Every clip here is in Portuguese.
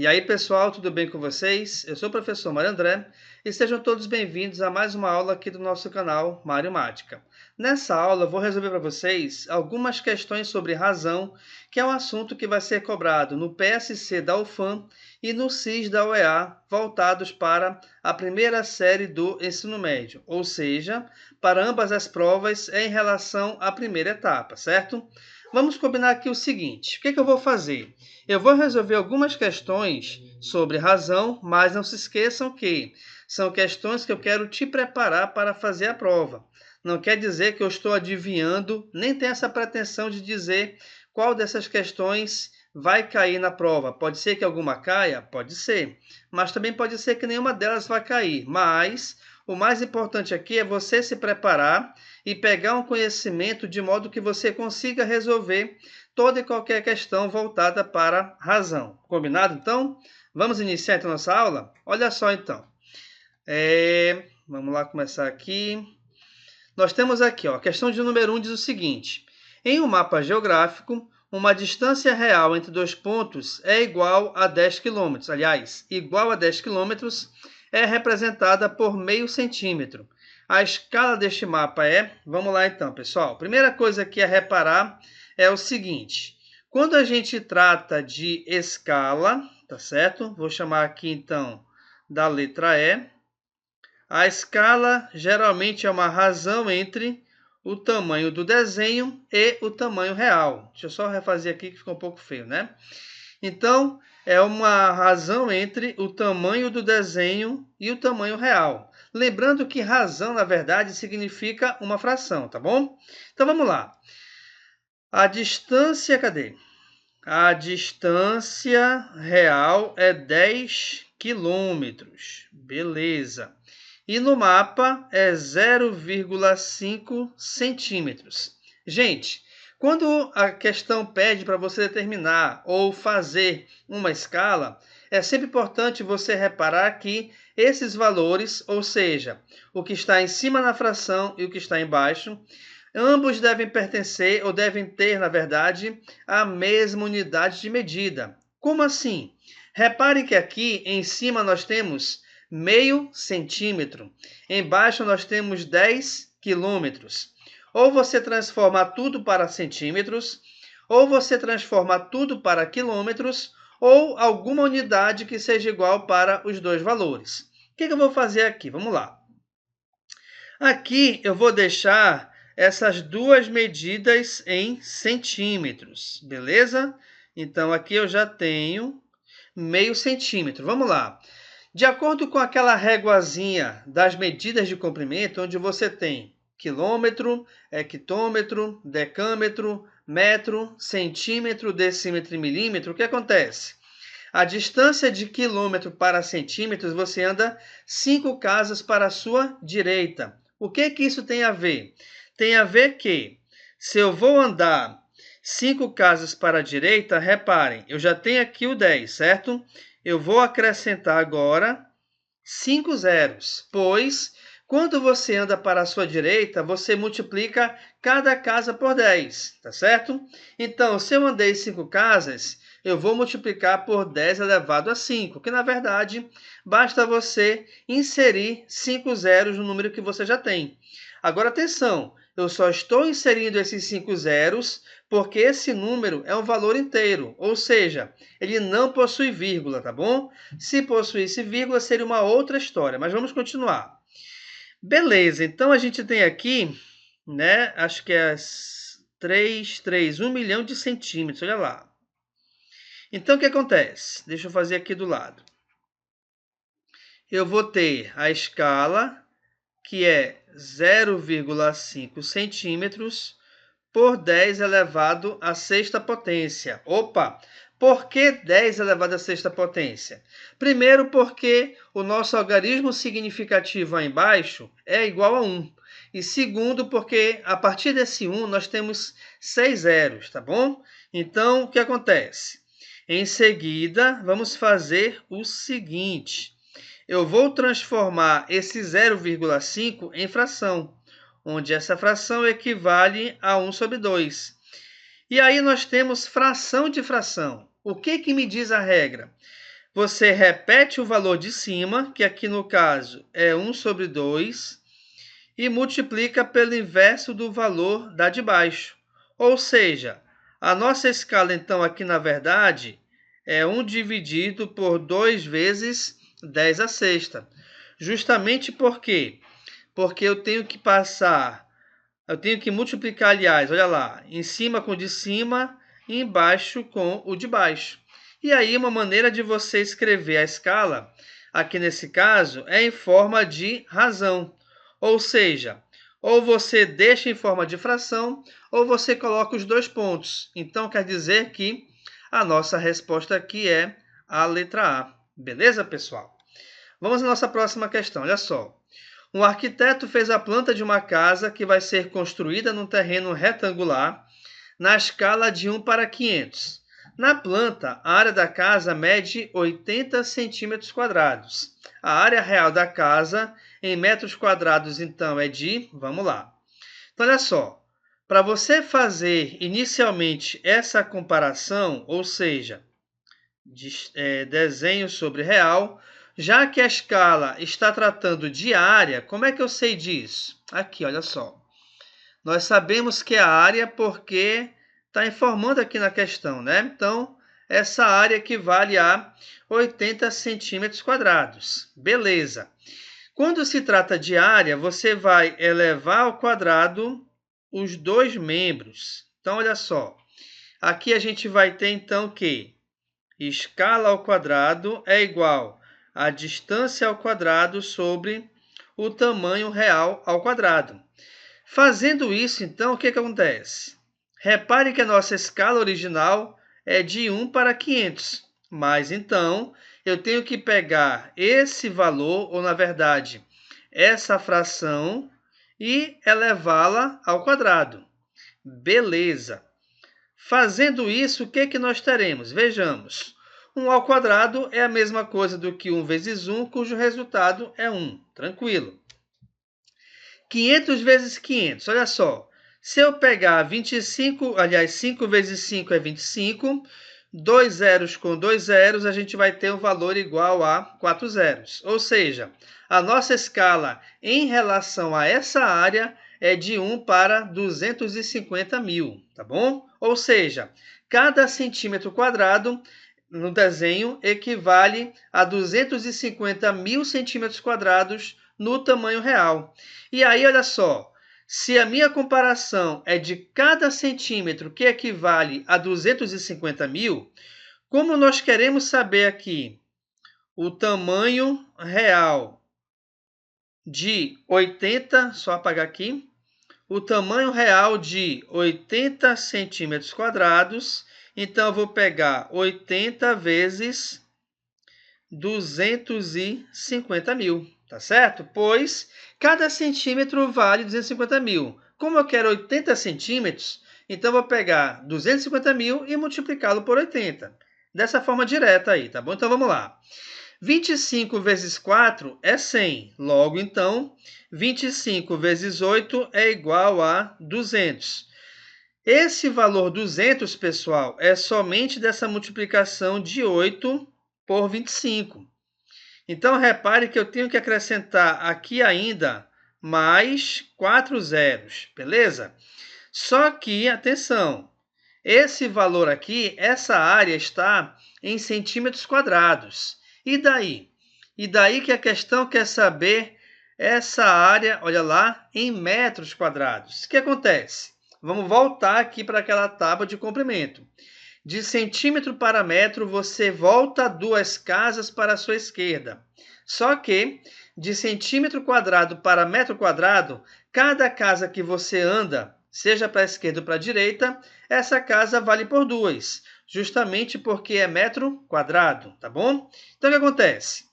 E aí, pessoal, tudo bem com vocês? Eu sou o professor Mário André e sejam todos bem-vindos a mais uma aula aqui do nosso canal Mário Mática. Nessa aula, eu vou resolver para vocês algumas questões sobre razão, que é um assunto que vai ser cobrado no PSC da UFAM e no SIS da UEA, voltados para a primeira série do ensino médio, ou seja, para ambas as provas em relação à primeira etapa, certo? Vamos combinar aqui o seguinte, o que eu vou fazer? Eu vou resolver algumas questões sobre razão, mas não se esqueçam que são questões que eu quero te preparar para fazer a prova. Não quer dizer que eu estou adivinhando, nem tenho essa pretensão de dizer qual dessas questões vai cair na prova. Pode ser que alguma caia? Pode ser. Mas também pode ser que nenhuma delas vai cair. Mas o mais importante aqui é você se preparar e pegar um conhecimento de modo que você consiga resolver toda e qualquer questão voltada para razão. Combinado, então? Vamos iniciar então nossa aula? Olha só, então. Vamos lá começar aqui. Nós temos aqui, ó, a questão de número 1 diz o seguinte. Em um mapa geográfico, uma distância real entre dois pontos é igual a 10 km. Aliás, igual a 10 km é representada por meio centímetro. A escala deste mapa é... Vamos lá então, pessoal. Primeira coisa que é reparar é o seguinte. Quando a gente trata de escala, tá certo? Vou chamar aqui então da letra E. A escala geralmente é uma razão entre o tamanho do desenho e o tamanho real. Deixa eu só refazer aqui que ficou um pouco feio, né? Então, é uma razão entre o tamanho do desenho e o tamanho real. Lembrando que razão, na verdade, significa uma fração, tá bom? Então, vamos lá. A distância, cadê? A distância real é 10 quilômetros. Beleza. E no mapa é 0,5 centímetros. Gente, quando a questão pede para você determinar ou fazer uma escala, é sempre importante você reparar que esses valores, ou seja, o que está em cima na fração e o que está embaixo, ambos devem pertencer ou devem ter, na verdade, a mesma unidade de medida. Como assim? Reparem que aqui em cima nós temos meio centímetro. Embaixo nós temos 10 quilômetros. Ou você transforma tudo para centímetros, ou você transforma tudo para quilômetros, ou alguma unidade que seja igual para os dois valores. O que eu vou fazer aqui? Vamos lá. Aqui eu vou deixar essas duas medidas em centímetros, beleza? Então, aqui eu já tenho meio centímetro. Vamos lá. De acordo com aquela réguazinha das medidas de comprimento, onde você tem quilômetro, hectômetro, decâmetro, metro, centímetro, decímetro e milímetro, o que acontece? A distância de quilômetro para centímetros, você anda 5 casas para a sua direita. O que isso tem a ver? Tem a ver que, se eu vou andar 5 casas para a direita, reparem, eu já tenho aqui o 10, certo? Eu vou acrescentar agora 5 zeros, pois quando você anda para a sua direita, você multiplica cada casa por 10, tá certo? Então, se eu andei 5 casas, eu vou multiplicar por 10 elevado a 5, que na verdade basta você inserir 5 zeros no número que você já tem. Agora, atenção, eu só estou inserindo esses 5 zeros porque esse número é um valor inteiro, ou seja, ele não possui vírgula, tá bom? Se possuísse vírgula, seria uma outra história, mas vamos continuar. Beleza, então a gente tem aqui, né, acho que é 1 milhão de centímetros, olha lá. Então, o que acontece? Deixa eu fazer aqui do lado. Eu vou ter a escala, que é 0,5 centímetros, por 10 elevado à sexta potência. Opa! Por que 10 elevado à sexta potência? Primeiro, porque o nosso algarismo significativo aí embaixo é igual a 1. E segundo, porque a partir desse 1 nós temos 6 zeros, tá bom? Então, o que acontece? Em seguida, vamos fazer o seguinte. Eu vou transformar esse 0,5 em fração, onde essa fração equivale a 1 sobre 2. E aí nós temos fração de fração. O que me diz a regra? Você repete o valor de cima, que aqui no caso é 1 sobre 2, e multiplica pelo inverso do valor da de baixo. Ou seja, a nossa escala, então, aqui na verdade, é 1 dividido por 2 vezes 10 à sexta. Justamente por quê? Porque eu tenho que multiplicar, aliás, olha lá, em cima com o de cima e embaixo com o de baixo. E aí, uma maneira de você escrever a escala, aqui nesse caso, é em forma de razão. Ou seja, ou você deixa em forma de fração, ou você coloca os dois pontos. Então, quer dizer que a nossa resposta aqui é a letra A. Beleza, pessoal? Vamos à nossa próxima questão. Olha só. Um arquiteto fez a planta de uma casa que vai ser construída num terreno retangular na escala de 1 para 500. Na planta, a área da casa mede 80 centímetros quadrados. A área real da casa em metros quadrados, então, é de... Vamos lá. Então, olha só. Para você fazer inicialmente essa comparação, ou seja, desenho sobre real, já que a escala está tratando de área, como é que eu sei disso? Aqui, olha só. Nós sabemos que é a área porque está informando aqui na questão, né? Então, essa área equivale a 80 centímetros quadrados. Beleza. Quando se trata de área, você vai elevar ao quadrado os dois membros. Então, olha só. Aqui a gente vai ter, então, que escala ao quadrado é igual a distância ao quadrado sobre o tamanho real ao quadrado. Fazendo isso, então, o que acontece? Repare que a nossa escala original é de 1 para 500, mas então eu tenho que pegar esse valor, ou na verdade, essa fração, e elevá-la ao quadrado. Beleza. Fazendo isso, o que nós teremos? Vejamos. 1 ao quadrado é a mesma coisa do que 1 vezes 1, cujo resultado é 1. Tranquilo. 500 vezes 500, olha só. Se eu pegar 25, aliás, 5 vezes 5 é 25, 2 zeros com 2 zeros, a gente vai ter um valor igual a 4 zeros. Ou seja, a nossa escala em relação a essa área é de 1 para 250 mil, tá bom? Ou seja, cada centímetro quadrado no desenho equivale a 250 mil centímetros quadrados no tamanho real. E aí, olha só, se a minha comparação é de cada centímetro, que equivale a 250 mil, como nós queremos saber aqui o tamanho real de 80, só apagar aqui, o tamanho real de 80 centímetros quadrados, então eu vou pegar 80 vezes 250 mil, tá certo? Pois cada centímetro vale 250 mil. Como eu quero 80 centímetros, então eu vou pegar 250 mil e multiplicá-lo por 80. Dessa forma direta aí, tá bom? Então vamos lá. 25 vezes 4 é 100. Logo, então, 25 vezes 8 é igual a 200. Esse valor 200, pessoal, é somente dessa multiplicação de 8 por 25. Então, repare que eu tenho que acrescentar aqui ainda mais 4 zeros, beleza? Só que, atenção, esse valor aqui, essa área está em centímetros quadrados. E daí? E daí que a questão quer saber essa área, olha lá, em metros quadrados. O que acontece? Vamos voltar aqui para aquela tábua de comprimento. De centímetro para metro, você volta 2 casas para a sua esquerda. Só que, de centímetro quadrado para metro quadrado, cada casa que você anda, seja para a esquerda ou para a direita, essa casa vale por 2, justamente porque é metro quadrado, tá bom? Então, o que acontece?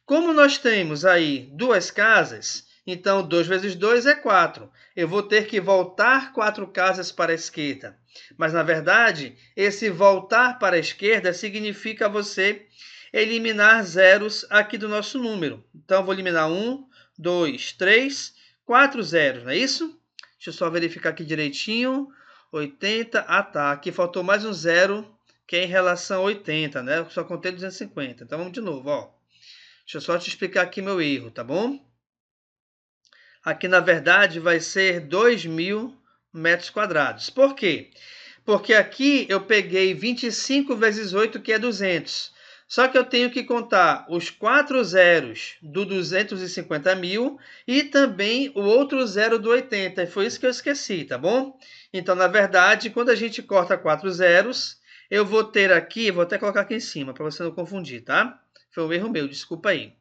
Como nós temos aí 2 casas, então 2 vezes 2 é 4. Eu vou ter que voltar 4 casas para a esquerda. Mas, na verdade, esse voltar para a esquerda significa você eliminar zeros aqui do nosso número. Então, eu vou eliminar 1, 2, 3, 4 zeros, não é isso? Deixa eu só verificar aqui direitinho. 80, ah tá, aqui faltou mais um zero, que é em relação a 80, né? Eu só contei 250. Então vamos de novo, ó. Deixa eu só te explicar aqui meu erro, tá bom? Aqui, na verdade, vai ser 2.000 metros quadrados. Por quê? Porque aqui eu peguei 25 vezes 8, que é 200. Só que eu tenho que contar os 4 zeros do 250.000 e também o outro zero do 80. E foi isso que eu esqueci, tá bom? Então, na verdade, quando a gente corta 4 zeros, eu vou ter aqui, vou até colocar aqui em cima para você não confundir, tá? Foi um erro meu, desculpa aí.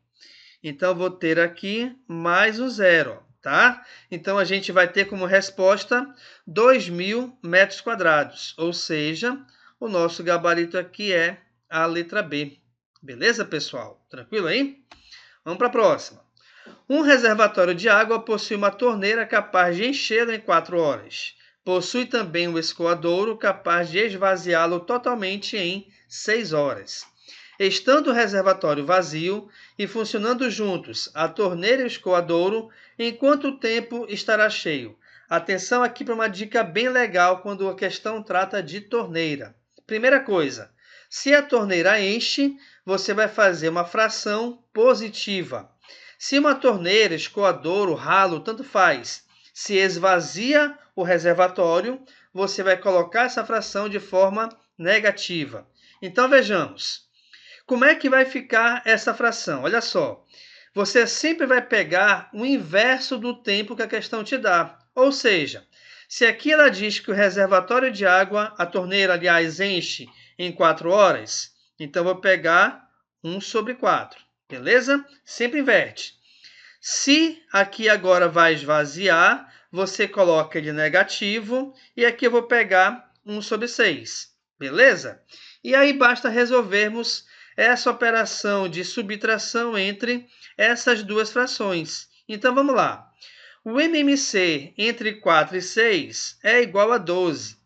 Então, vou ter aqui mais um zero, tá? Então, a gente vai ter como resposta 2.000 metros quadrados, ou seja, o nosso gabarito aqui é a letra B. Beleza, pessoal? Tranquilo aí? Vamos para a próxima. Um reservatório de água possui uma torneira capaz de enchê-lo em 4 horas. Possui também um escoadouro capaz de esvaziá-lo totalmente em 6 horas. Estando o reservatório vazio e funcionando juntos a torneira e o escoadouro, em quanto tempo estará cheio? Atenção aqui para uma dica bem legal quando a questão trata de torneira. Primeira coisa, se a torneira enche, você vai fazer uma fração positiva. Se uma torneira, escoadouro, ralo, tanto faz, se esvazia o reservatório, você vai colocar essa fração de forma negativa. Então, vejamos. Como é que vai ficar essa fração? Olha só, você sempre vai pegar o inverso do tempo que a questão te dá. Ou seja, se aqui ela diz que o reservatório de água, a torneira, aliás, enche em 4 horas, então vou pegar 1 sobre 4, beleza? Sempre inverte. Se aqui agora vai esvaziar, você coloca ele negativo e aqui eu vou pegar 1 sobre 6, beleza? E aí basta resolvermos essa operação de subtração entre essas duas frações. Então vamos lá. O MMC entre 4 e 6 é igual a 12.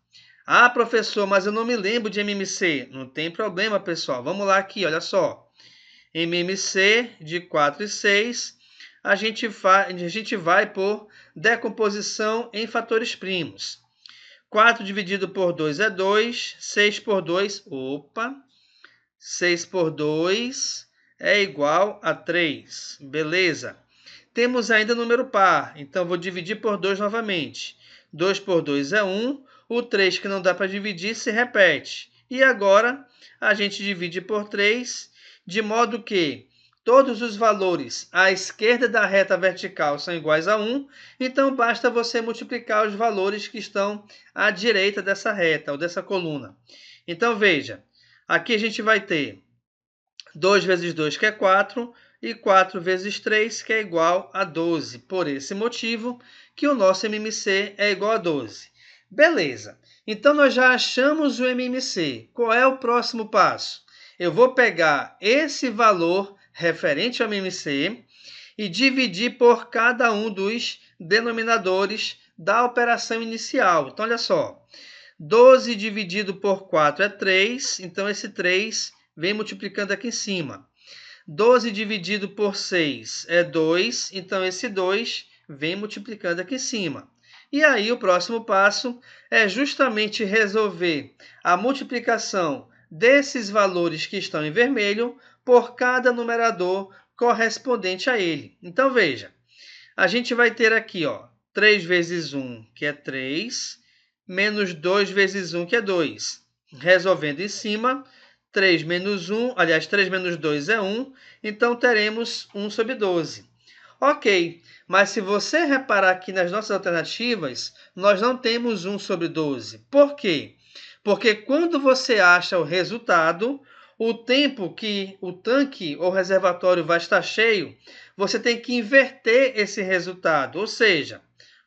Ah, professor, mas eu não me lembro de MMC. Não tem problema, pessoal. Vamos lá aqui, olha só. MMC de 4 e 6, a gente vai por decomposição em fatores primos. 4 dividido por 2 é 2, 6 por 2, 6 por 2 é igual a 3, beleza. Temos ainda número par, então vou dividir por 2 novamente. 2 por 2 é 1, o 3 que não dá para dividir se repete. E agora a gente divide por 3, de modo que todos os valores à esquerda da reta vertical são iguais a 1, então basta você multiplicar os valores que estão à direita dessa reta, ou dessa coluna. Então veja, aqui a gente vai ter 2 vezes 2, que é 4, e 4 vezes 3, que é igual a 12. Por esse motivo que o nosso MMC é igual a 12. Beleza. Então, nós já achamos o MMC. Qual é o próximo passo? Eu vou pegar esse valor referente ao MMC e dividir por cada um dos denominadores da operação inicial. Então, olha só. 12 dividido por 4 é 3, então esse 3 vem multiplicando aqui em cima. 12 dividido por 6 é 2, então esse 2 vem multiplicando aqui em cima. E aí o próximo passo é justamente resolver a multiplicação desses valores que estão em vermelho por cada numerador correspondente a ele. Então veja, a gente vai ter aqui, ó, 3 vezes 1, que é 3, menos 2 vezes 1, que é 2. Resolvendo em cima, 3 menos 1, aliás, 3 menos 2 é 1, então teremos 1 sobre 12. Ok, mas se você reparar aqui nas nossas alternativas, nós não temos 1 sobre 12. Por quê? Porque quando você acha o resultado, o tempo que o tanque ou reservatório vai estar cheio, você tem que inverter esse resultado. Ou seja,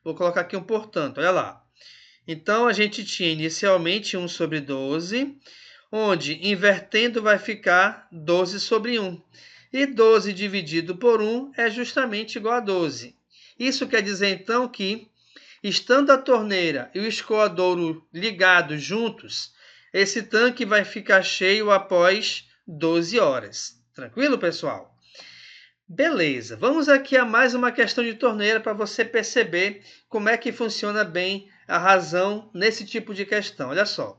vou colocar aqui um portanto, olha lá. Então, a gente tinha inicialmente 1 sobre 12, onde invertendo vai ficar 12 sobre 1. E 12 dividido por 1 é justamente igual a 12. Isso quer dizer, então, que, estando a torneira e o escoadouro ligados juntos, esse tanque vai ficar cheio após 12 horas. Tranquilo, pessoal? Beleza, vamos aqui a mais uma questão de torneira para você perceber como é que funciona bem a razão nesse tipo de questão. Olha só.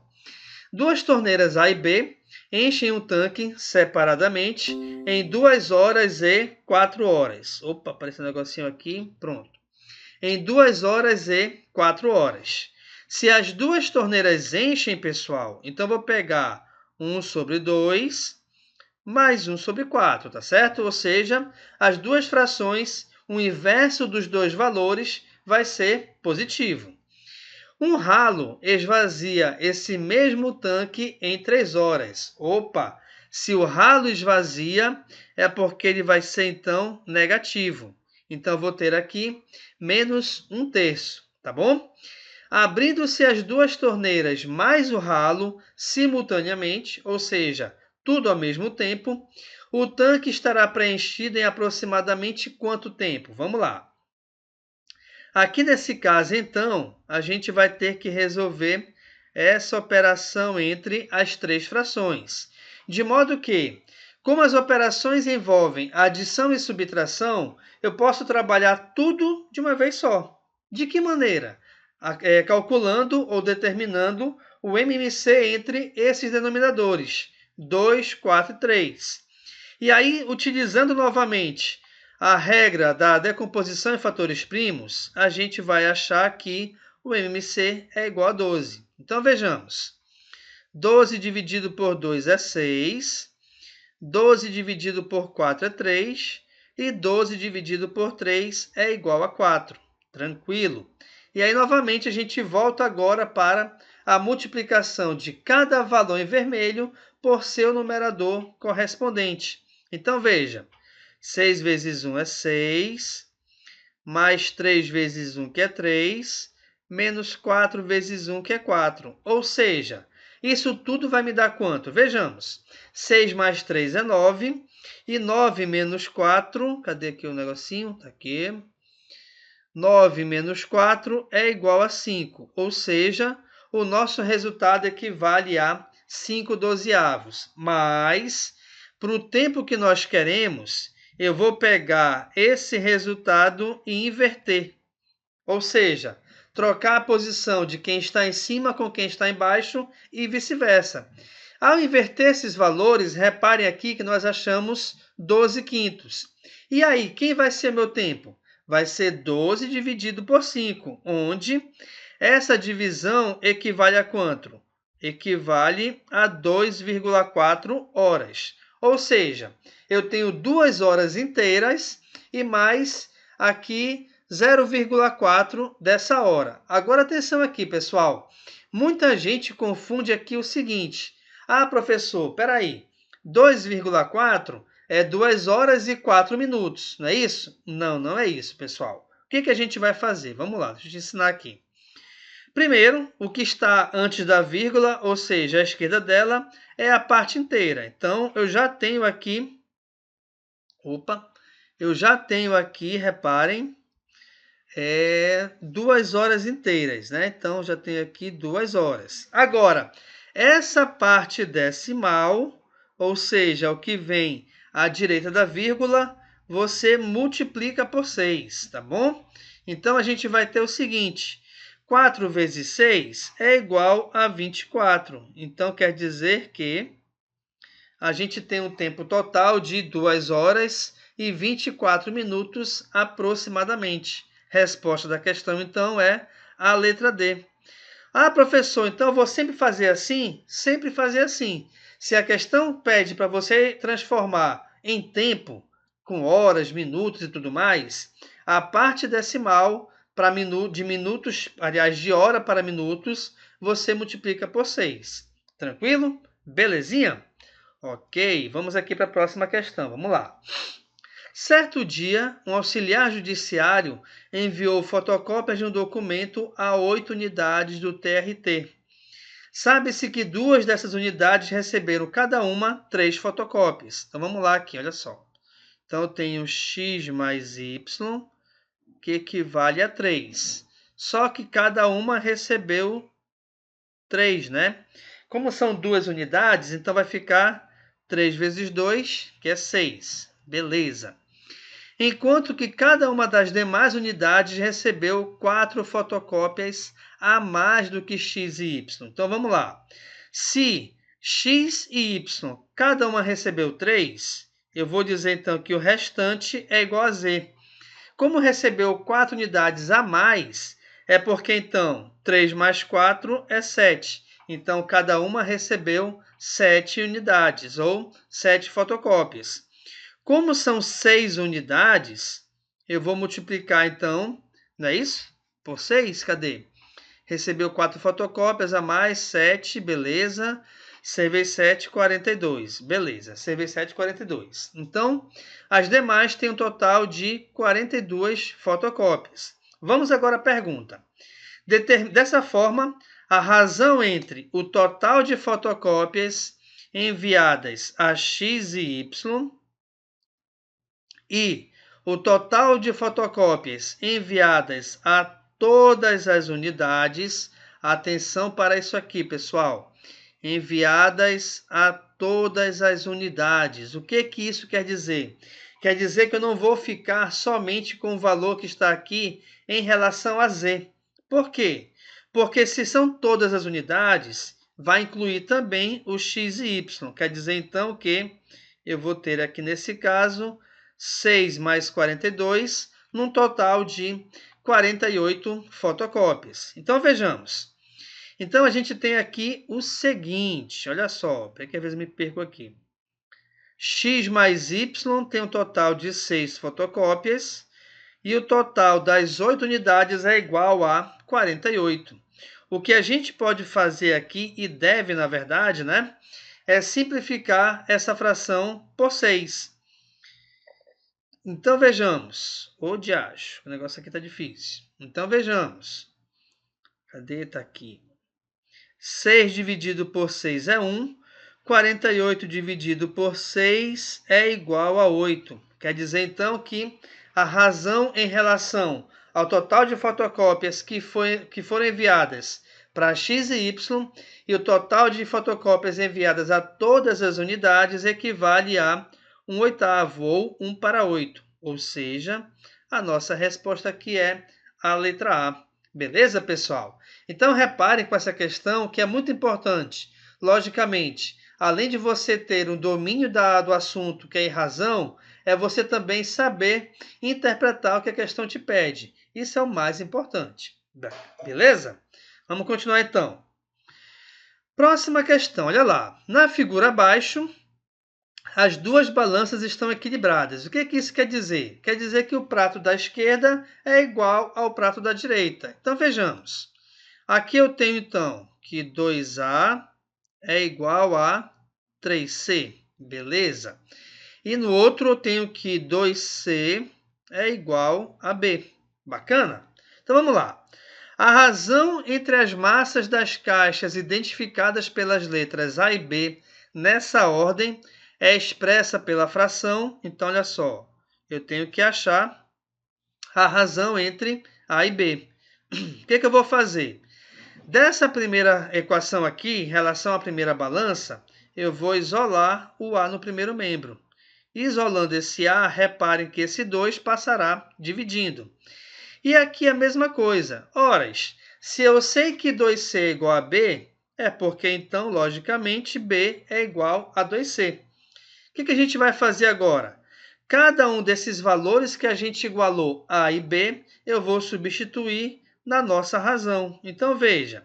Duas torneiras A e B enchem um tanque separadamente em 2 horas e 4 horas. Opa, apareceu um negocinho aqui. Pronto. Em 2 horas e 4 horas. Se as duas torneiras enchem, pessoal, então vou pegar 1 sobre 2 mais 1 sobre 4, tá certo? Ou seja, as duas frações, o inverso dos dois valores vai ser positivo. Um ralo esvazia esse mesmo tanque em 3 horas. Opa! Se o ralo esvazia, é porque ele vai ser, então, negativo. Então, vou ter aqui menos 1/3, tá bom? Abrindo-se as duas torneiras mais o ralo simultaneamente, ou seja, tudo ao mesmo tempo, o tanque estará preenchido em aproximadamente quanto tempo? Vamos lá. Aqui nesse caso, então, a gente vai ter que resolver essa operação entre as três frações. De modo que, como as operações envolvem adição e subtração, eu posso trabalhar tudo de uma vez só. De que maneira? Calculando ou determinando o MMC entre esses denominadores, 2, 4 e 3. E aí, utilizando novamente a regra da decomposição em fatores primos, a gente vai achar que o MMC é igual a 12. Então, vejamos. 12 dividido por 2 é 6, 12 dividido por 4 é 3 e 12 dividido por 3 é igual a 4. Tranquilo? E aí, novamente, a gente volta agora para a multiplicação de cada valor em vermelho por seu numerador correspondente. Então, veja, 6 vezes 1 é 6, mais 3 vezes 1, que é 3, menos 4 vezes 1, que é 4. Ou seja, isso tudo vai me dar quanto? Vejamos. 6 mais 3 é 9, e 9 menos 4, cadê aqui o negocinho? Está aqui. 9 menos 4 é igual a 5, ou seja, o nosso resultado equivale a 5/12. Mas, para o tempo que nós queremos, eu vou pegar esse resultado e inverter. Ou seja, trocar a posição de quem está em cima com quem está embaixo e vice-versa. Ao inverter esses valores, reparem aqui que nós achamos 12/5. E aí, quem vai ser meu tempo? Vai ser 12 dividido por 5, onde essa divisão equivale a quanto? Equivale a 2,4 horas. Ou seja, eu tenho 2 horas inteiras e mais aqui 0,4 dessa hora. Agora, atenção aqui, pessoal. Muita gente confunde aqui o seguinte. Ah, professor, peraí. 2,4 é 2 horas e 4 minutos, não é isso? Não, não é isso, pessoal. O que a gente vai fazer? Vamos lá, deixa eu te ensinar aqui. Primeiro, o que está antes da vírgula, ou seja, à esquerda dela, é a parte inteira. Então, eu já tenho aqui... eu já tenho aqui, reparem, 2 horas inteiras, né? Então, já tenho aqui 2 horas. Agora, essa parte decimal, ou seja, o que vem à direita da vírgula, você multiplica por 6, tá bom? Então, a gente vai ter o seguinte, 4 vezes 6 é igual a 24. Então, quer dizer que a gente tem um tempo total de 2 horas e 24 minutos aproximadamente. Resposta da questão, então, é a letra D. Ah, professor, então eu vou sempre fazer assim? Sempre fazer assim. Se a questão pede para você transformar em tempo, com horas, minutos e tudo mais, a parte decimal de minutos, aliás, de hora para minutos, você multiplica por 6. Tranquilo? Belezinha? Ok, vamos aqui para a próxima questão. Vamos lá. Certo dia, um auxiliar judiciário enviou fotocópias de um documento a 8 unidades do TRT. Sabe-se que 2 dessas unidades receberam cada uma 3 fotocópias. Então vamos lá aqui, olha só. Então eu tenho x mais y, que equivale a 3. Só que cada uma recebeu 3, né? Como são 2 unidades, então vai ficar 3 vezes 2, que é 6. Beleza. Enquanto que cada uma das demais unidades recebeu 4 fotocópias a mais do que x e y. Então, vamos lá. Se x e y, cada uma recebeu 3, eu vou dizer então que o restante é igual a z. Como recebeu 4 unidades a mais, é porque então 3 mais 4 é 7. Então, cada uma recebeu 7 unidades, ou 7 fotocópias. Como são 6 unidades, eu vou multiplicar então, não é isso? Por 6, cadê? Recebeu 4 fotocópias a mais, 7, beleza. 6 vezes 7, 42. Beleza, 6 vezes 7, 42. Então, as demais têm um total de 42 fotocópias. Vamos agora à pergunta. Dessa forma, a razão entre o total de fotocópias enviadas a x e y e o total de fotocópias enviadas a todas as unidades, atenção para isso aqui, pessoal, enviadas a todas as unidades. O que isso quer dizer? Quer dizer que eu não vou ficar somente com o valor que está aqui em relação a z. Por quê? Porque se são todas as unidades, vai incluir também o x e y. Quer dizer, então, que eu vou ter aqui, nesse caso, 6 mais 42, num total de 48 fotocópias. Então, vejamos. Então, a gente tem aqui o seguinte, olha só, porque às vezes me perco aqui. X mais Y tem um total de 6 fotocópias e o total das 8 unidades é igual a 48. O que a gente pode fazer aqui, e deve, na verdade, né, é simplificar essa fração por 6. Então, vejamos. Ô, diacho, o negócio aqui está difícil. Então, vejamos. Cadê? Está aqui. 6 dividido por 6 é 1. 48 dividido por 6 é igual a 8. Quer dizer, então, que a razão em relação ao total de fotocópias que foram enviadas para x e y e o total de fotocópias enviadas a todas as unidades equivale a 1/8 ou 1 para 8. Ou seja, a nossa resposta aqui é a letra A. Beleza, pessoal? Então, reparem com essa questão que é muito importante. Logicamente, além de você ter um domínio do assunto, que é em razão, é você também saber interpretar o que a questão te pede. Isso é o mais importante. Beleza? Vamos continuar então. Próxima questão, olha lá. Na figura abaixo, as duas balanças estão equilibradas. O que isso quer dizer? Quer dizer que o prato da esquerda é igual ao prato da direita. Então, vejamos. Aqui eu tenho, então, que 2A é igual a 3C. Beleza? E no outro eu tenho que 2C é igual a B. Bacana? Então, vamos lá. A razão entre as massas das caixas identificadas pelas letras A e B nessa ordem é expressa pela fração. Então, olha só, eu tenho que achar a razão entre A e B. O que eu vou fazer? Dessa primeira equação aqui, em relação à primeira balança, eu vou isolar o A no primeiro membro. Isolando esse A, reparem que esse 2 passará dividindo. E aqui a mesma coisa. Ora, se eu sei que 2C é igual a B, é porque, então, logicamente, B é igual a 2C. O que a gente vai fazer agora? Cada um desses valores que a gente igualou A e B, eu vou substituir na nossa razão. Então, veja,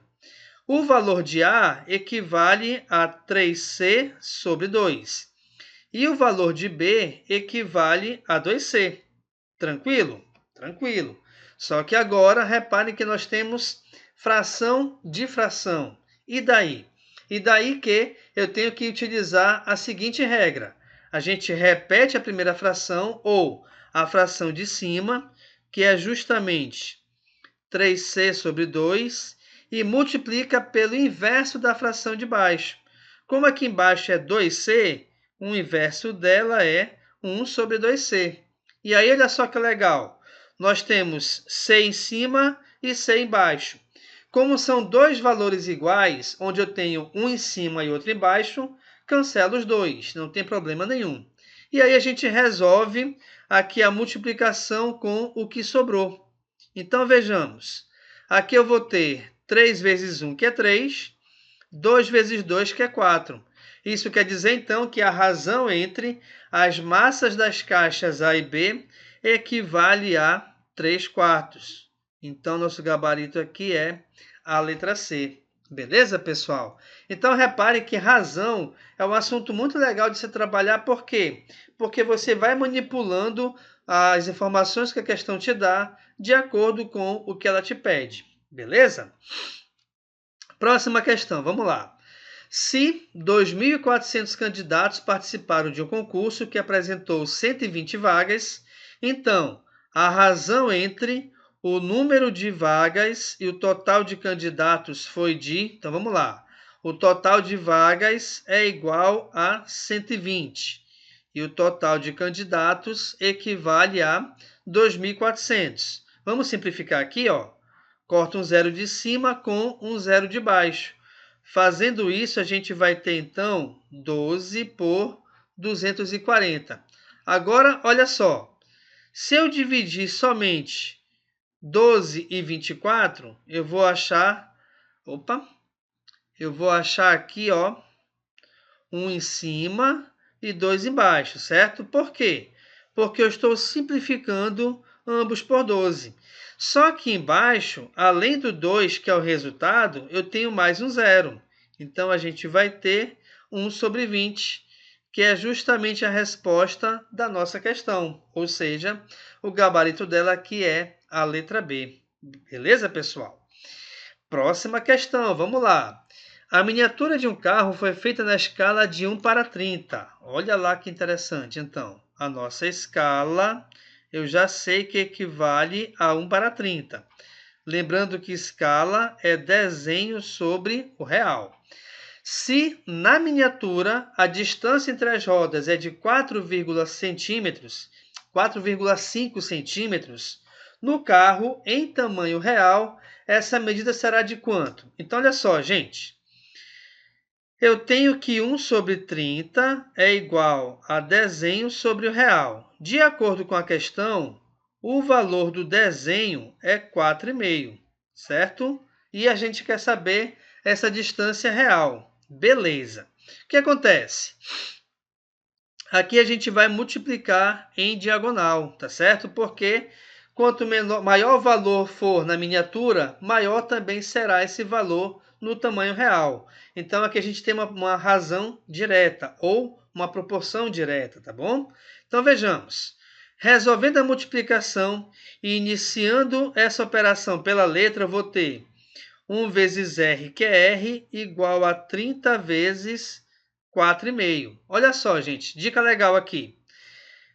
o valor de A equivale a 3C sobre 2. E o valor de B equivale a 2C. Tranquilo? Tranquilo. Só que agora, reparem que nós temos fração de fração. E daí? E daí que eu tenho que utilizar a seguinte regra. A gente repete a primeira fração, ou a fração de cima, que é justamente 3C sobre 2, e multiplica pelo inverso da fração de baixo. Como aqui embaixo é 2C, o inverso dela é 1 sobre 2C. E aí, olha só que legal. Nós temos C em cima e C embaixo. Como são dois valores iguais, onde eu tenho um em cima e outro embaixo, cancelo os dois, não tem problema nenhum. E aí a gente resolve aqui a multiplicação com o que sobrou. Então, vejamos. Aqui eu vou ter 3 vezes 1, que é 3, 2 vezes 2, que é 4. Isso quer dizer, então, que a razão entre as massas das caixas A e B equivale a 3/4. Então, nosso gabarito aqui é a letra C. Beleza, pessoal? Então, repare que razão é um assunto muito legal de se trabalhar. Por quê? Porque você vai manipulando as informações que a questão te dá de acordo com o que ela te pede. Beleza? Próxima questão, vamos lá. Se 2.400 candidatos participaram de um concurso que apresentou 120 vagas, então a razão entre o número de vagas e o total de candidatos foi de... Então vamos lá. O total de vagas é igual a 120 e o total de candidatos equivale a 2.400. Vamos simplificar aqui, ó. Corta um zero de cima com um zero de baixo. Fazendo isso, a gente vai ter, então, 12 por 240. Agora, olha só. Se eu dividir somente 12 e 24, eu vou achar... Opa! Eu vou achar aqui, ó, 1 em cima e 2 embaixo, certo? Por quê? Porque eu estou simplificando ambos por 12. Só que embaixo, além do 2, que é o resultado, eu tenho mais um zero. Então, a gente vai ter 1 sobre 20, que é justamente a resposta da nossa questão. Ou seja, o gabarito dela aqui é a letra B. Beleza, pessoal? Próxima questão, vamos lá. A miniatura de um carro foi feita na escala de 1 para 30. Olha lá que interessante. Então, a nossa escala, eu já sei que equivale a 1 para 30. Lembrando que escala é desenho sobre o real. Se na miniatura a distância entre as rodas é de 4,5 centímetros, no carro, em tamanho real, essa medida será de quanto? Então, olha só, gente. Eu tenho que 1 sobre 30 é igual a desenho sobre o real. De acordo com a questão, o valor do desenho é 4,5, certo? E a gente quer saber essa distância real. Beleza. O que acontece? Aqui a gente vai multiplicar em diagonal, tá certo? Porque quanto maior o valor for na miniatura, maior também será esse valor no tamanho real. Então, aqui a gente tem uma razão direta ou uma proporção direta, tá bom? Então, vejamos. Resolvendo a multiplicação e iniciando essa operação pela letra, eu vou ter 1 vezes R, que é R, igual a 30 vezes 4,5. Olha só, gente, dica legal aqui.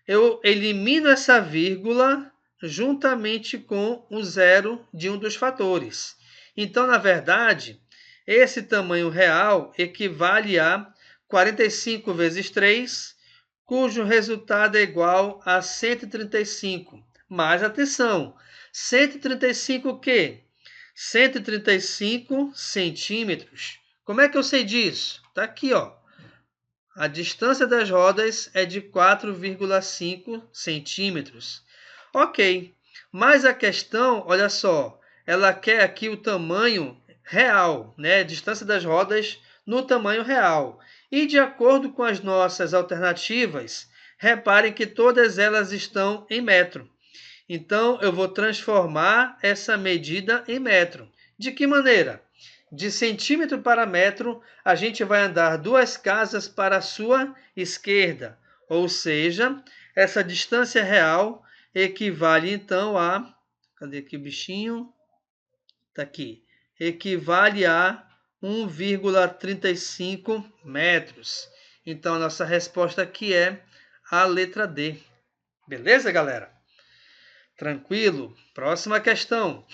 Eu elimino essa vírgula juntamente com o zero de um dos fatores. Então, na verdade, esse tamanho real equivale a 45 vezes 3, cujo resultado é igual a 135. Mas atenção, 135 o quê? 135 centímetros. Como é que eu sei disso? Está aqui, ó. A distância das rodas é de 4,5 centímetros. Ok, mas a questão, olha só, ela quer aqui o tamanho real, né? A distância das rodas no tamanho real. E de acordo com as nossas alternativas, reparem que todas elas estão em metro. Então, eu vou transformar essa medida em metro. De que maneira? De centímetro para metro, a gente vai andar 2 casas para a sua esquerda. Ou seja, essa distância real equivale então a... Cadê aqui o bichinho? Está aqui. Equivale a 1,35 metros. Então, a nossa resposta aqui é a letra D. Beleza, galera? Tranquilo? Próxima questão.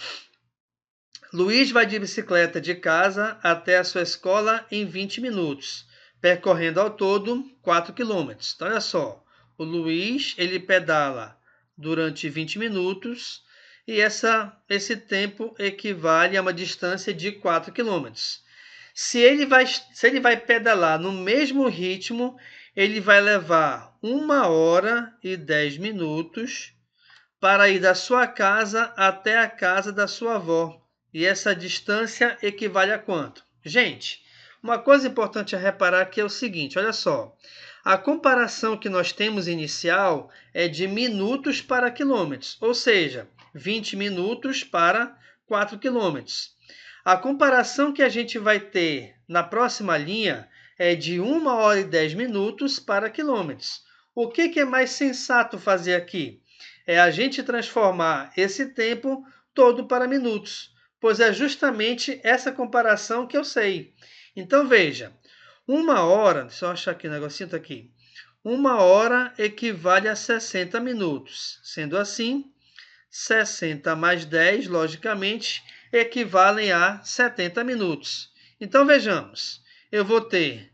Luiz vai de bicicleta de casa até a sua escola em 20 minutos, percorrendo ao todo 4 quilômetros. Então, olha só, o Luiz ele pedala durante 20 minutos e esse tempo equivale a uma distância de 4 quilômetros. Se ele vai pedalar no mesmo ritmo, ele vai levar 1 hora e 10 minutos para ir da sua casa até a casa da sua avó. E essa distância equivale a quanto? Gente, Uma coisa importante a reparar aqui é o seguinte, olha só. A comparação que nós temos inicial é de minutos para quilômetros, ou seja, 20 minutos para 4 quilômetros. A comparação que a gente vai ter na próxima linha é de 1 hora e 10 minutos para quilômetros. O que é mais sensato fazer aqui? É a gente transformar esse tempo todo para minutos, pois é justamente essa comparação que eu sei. Então veja, 1 hora, deixa eu achar aqui o negocinho, tá aqui. 1 hora equivale a 60 minutos. Sendo assim, 60 mais 10, logicamente, equivalem a 70 minutos. Então vejamos, eu vou ter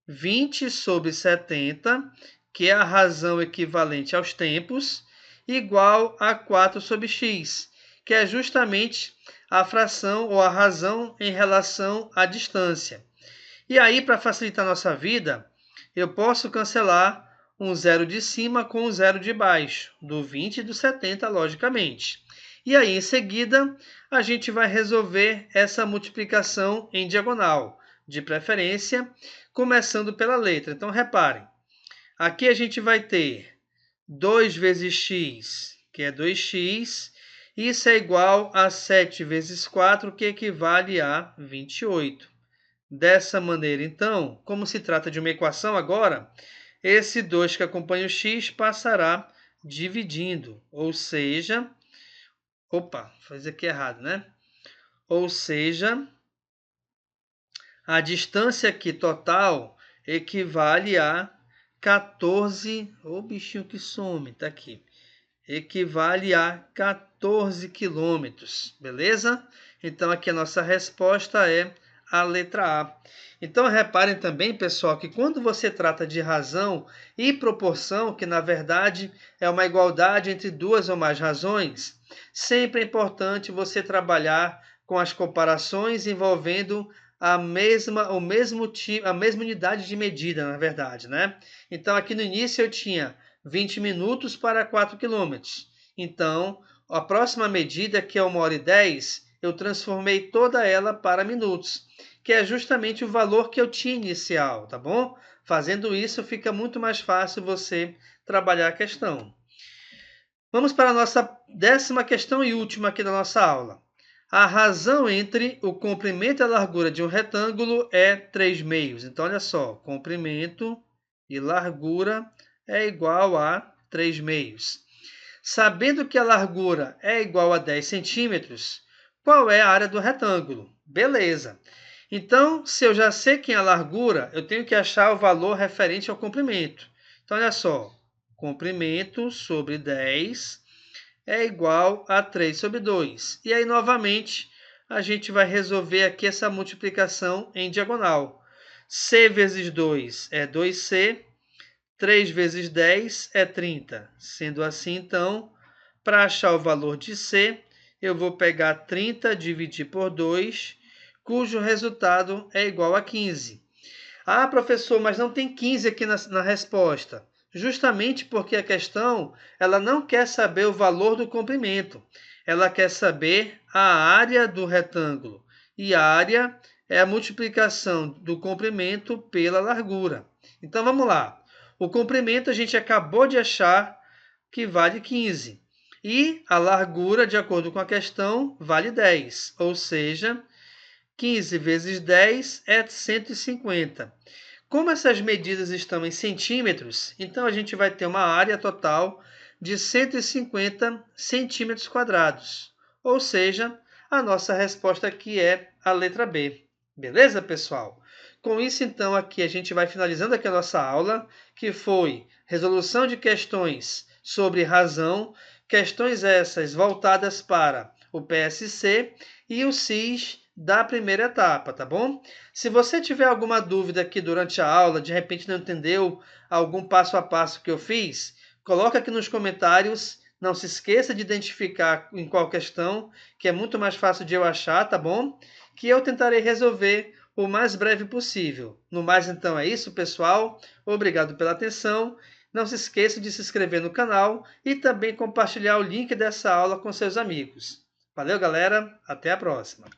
20 sobre 70, que é a razão equivalente aos tempos, igual a 4 sobre x, que é justamente a fração ou a razão em relação à distância. E aí, para facilitar a nossa vida, eu posso cancelar um zero de cima com um zero de baixo, do 20 e do 70, logicamente. E aí, em seguida, a gente vai resolver essa multiplicação em diagonal, de preferência, começando pela letra. Então, reparem, aqui a gente vai ter 2 vezes x, que é 2x, isso é igual a 7 vezes 4, que equivale a 28. Dessa maneira, então, como se trata de uma equação agora, esse 2 que acompanha o x passará dividindo, ou seja... Opa, fiz aqui errado, né? Ou seja, a distância aqui total equivale a 14... Ô, bichinho que some, tá aqui. Equivale a 14 quilômetros, beleza? Então, aqui a nossa resposta é a letra A. Então, reparem também, pessoal, que quando você trata de razão e proporção, que na verdade é uma igualdade entre duas ou mais razões, sempre é importante você trabalhar com as comparações envolvendo a mesma unidade de medida, na verdade, né? Então, aqui no início eu tinha 20 minutos para 4 quilômetros. Então, a próxima medida, que é 1 hora e 10, eu transformei toda ela para minutos, que é justamente o valor que eu tinha inicial, tá bom? Fazendo isso, fica muito mais fácil você trabalhar a questão. Vamos para a nossa 10ª questão e última aqui da nossa aula. A razão entre o comprimento e a largura de um retângulo é 3/2. Então, olha só, comprimento e largura é igual a 3/2. Sabendo que a largura é igual a 10 centímetros, qual é a área do retângulo? Beleza. Então, se eu já sei quem é a largura, eu tenho que achar o valor referente ao comprimento. Então, olha só, comprimento sobre 10 é igual a 3 sobre 2. E aí, novamente, a gente vai resolver aqui essa multiplicação em diagonal. C vezes 2 é 2C, 3 vezes 10 é 30. Sendo assim, então, para achar o valor de C, eu vou pegar 30 dividir por 2, cujo resultado é igual a 15. Ah, professor, mas não tem 15 aqui na resposta. Justamente porque a questão ela não quer saber o valor do comprimento. Ela quer saber a área do retângulo. E a área é a multiplicação do comprimento pela largura. Então, vamos lá. O comprimento a gente acabou de achar que vale 15. E a largura, de acordo com a questão, vale 10. Ou seja, 15 vezes 10 é 150. Como essas medidas estão em centímetros, então a gente vai ter uma área total de 150 centímetros quadrados. Ou seja, a nossa resposta aqui é a letra B. Beleza, pessoal? Com isso, então, aqui a gente vai finalizando aqui a nossa aula, que foi resolução de questões sobre razão, questões essas voltadas para o PSC e o SIS da primeira etapa, tá bom? Se você tiver alguma dúvida aqui durante a aula, de repente não entendeu algum passo a passo que eu fiz, coloca aqui nos comentários. Não se esqueça de identificar em qual questão, que é muito mais fácil de eu achar, tá bom? Que eu tentarei resolver o mais breve possível. No mais, então, é isso, pessoal. Obrigado pela atenção. Não se esqueça de se inscrever no canal e também compartilhar o link dessa aula com seus amigos. Valeu, galera. Até a próxima.